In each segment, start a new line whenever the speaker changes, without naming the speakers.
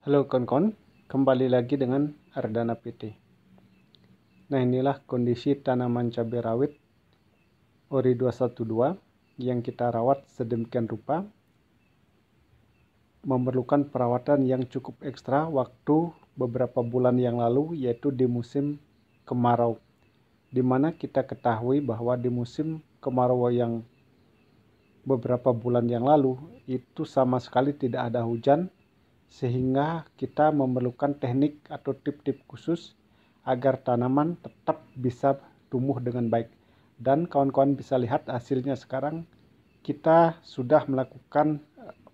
Halo kawan-kawan, kembali lagi dengan Ardana PT. Nah, inilah kondisi tanaman cabai rawit Ori 212 yang kita rawat sedemikian rupa, memerlukan perawatan yang cukup ekstra waktu beberapa bulan yang lalu, yaitu di musim kemarau, di mana kita ketahui bahwa di musim kemarau yang beberapa bulan yang lalu itu sama sekali tidak ada hujan, sehingga kita memerlukan teknik atau tip-tip khusus agar tanaman tetap bisa tumbuh dengan baik. Dan kawan-kawan bisa lihat hasilnya sekarang, kita sudah melakukan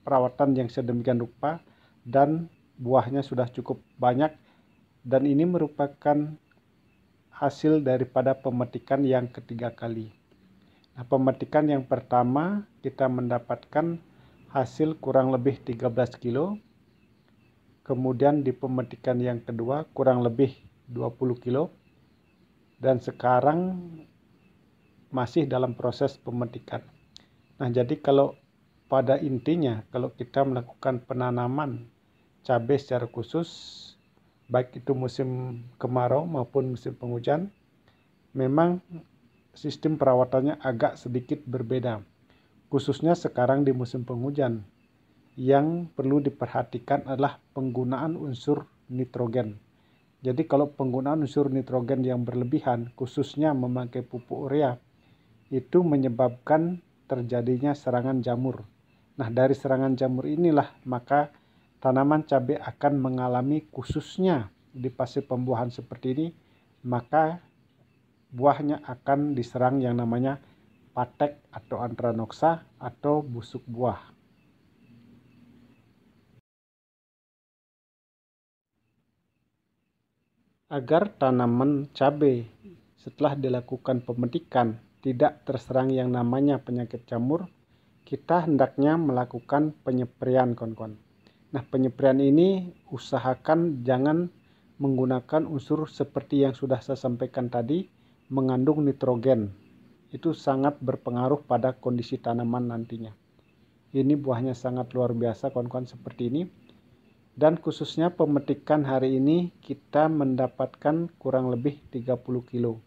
perawatan yang sedemikian rupa dan buahnya sudah cukup banyak, dan ini merupakan hasil daripada pemetikan yang ketiga kali. Nah, pemetikan yang pertama kita mendapatkan hasil kurang lebih 13 kilo. Kemudian di pemetikan yang kedua kurang lebih 20 kilo. Dan sekarang masih dalam proses pemetikan. Nah, jadi kalau pada intinya kalau kita melakukan penanaman cabai secara khusus, baik itu musim kemarau maupun musim penghujan, memang sistem perawatannya agak sedikit berbeda. Khususnya sekarang di musim penghujan, yang perlu diperhatikan adalah penggunaan unsur nitrogen. Jadi kalau penggunaan unsur nitrogen yang berlebihan, khususnya memakai pupuk urea, itu menyebabkan terjadinya serangan jamur. Nah, dari serangan jamur inilah maka tanaman cabai akan mengalami, khususnya di fase pembuahan seperti ini, maka buahnya akan diserang yang namanya patek atau anthranoxa atau busuk buah. Agar tanaman cabai setelah dilakukan pemetikan tidak terserang yang namanya penyakit jamur, kita hendaknya melakukan penyepraian, kawan-kawan. Nah, penyepraian ini usahakan jangan menggunakan unsur seperti yang sudah saya sampaikan tadi, mengandung nitrogen. Itu sangat berpengaruh pada kondisi tanaman nantinya. Ini buahnya sangat luar biasa, kawan-kawan, seperti ini. Dan khususnya pemetikan hari ini kita mendapatkan kurang lebih 30 kilo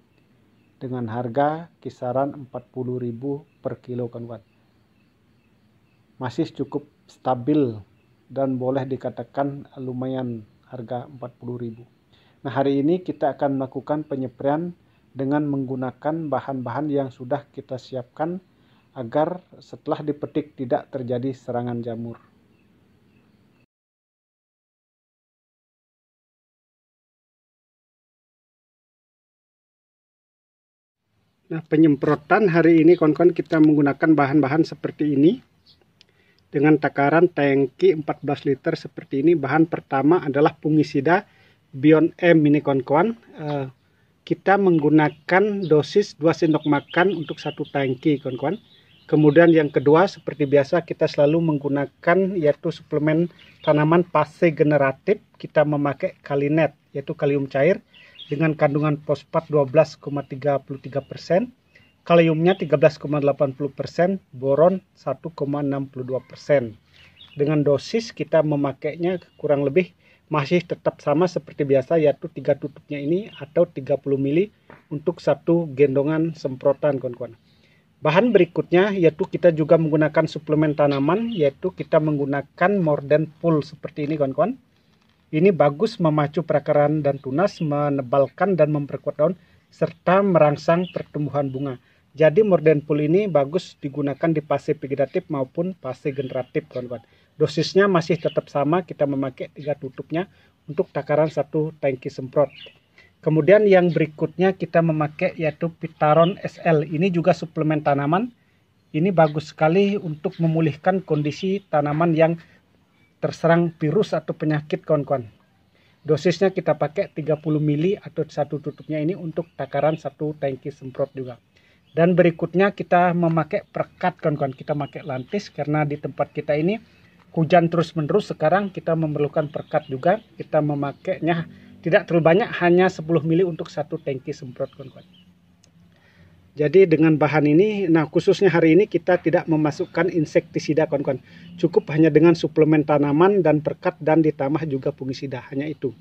dengan harga kisaran 40.000 per kilo, kawan-kawan. Masih cukup stabil dan boleh dikatakan lumayan harga 40.000. Nah, hari ini kita akan melakukan penyepraian dengan menggunakan bahan-bahan yang sudah kita siapkan agar setelah dipetik tidak terjadi serangan jamur. Nah, penyemprotan hari ini kawan-kawan kita menggunakan bahan-bahan seperti ini dengan takaran tangki 14 liter seperti ini. Bahan pertama adalah fungisida Beyond M ini, kawan-kawan. Kita menggunakan dosis 2 sendok makan untuk satu tangki, kawan-kawan. Kemudian yang kedua, seperti biasa kita selalu menggunakan yaitu suplemen tanaman fase generatif. Kita memakai Kalinet yaitu kalium cair dengan kandungan fosfat 12,33%, kaliumnya 13,80%, boron 1,62%. Dengan dosis kita memakainya kurang lebih masih tetap sama seperti biasa, yaitu 3 tutupnya ini atau 30 ml untuk satu gendongan semprotan, kawan-kawan. Bahan berikutnya yaitu kita juga menggunakan suplemen tanaman, yaitu kita menggunakan Morden Full seperti ini, kawan-kawan. Ini bagus memacu perakaran dan tunas, menebalkan dan memperkuat daun, serta merangsang pertumbuhan bunga. Jadi Morden Full ini bagus digunakan di fase vegetatif maupun fase generatif, kawan-kawan. Dosisnya masih tetap sama, kita memakai 3 tutupnya untuk takaran satu tangki semprot. Kemudian yang berikutnya kita memakai yaitu Pitaron SL. Ini juga suplemen tanaman. Ini bagus sekali untuk memulihkan kondisi tanaman yang terserang virus atau penyakit, kawan-kawan. Dosisnya kita pakai 30 ml atau satu tutupnya ini untuk takaran satu tangki semprot juga. Dan berikutnya kita memakai perekat, kawan-kawan. Kita pakai lantis karena di tempat kita ini hujan terus-menerus. Sekarang kita memerlukan perekat juga. Kita memakainya tidak terlalu banyak, hanya 10 ml untuk satu tangki semprot, kawan-kawan. Jadi dengan bahan ini, nah khususnya hari ini kita tidak memasukkan insektisida kawan-kawan. Cukup hanya dengan suplemen tanaman dan perkat dan ditambah juga fungisida, hanya itu.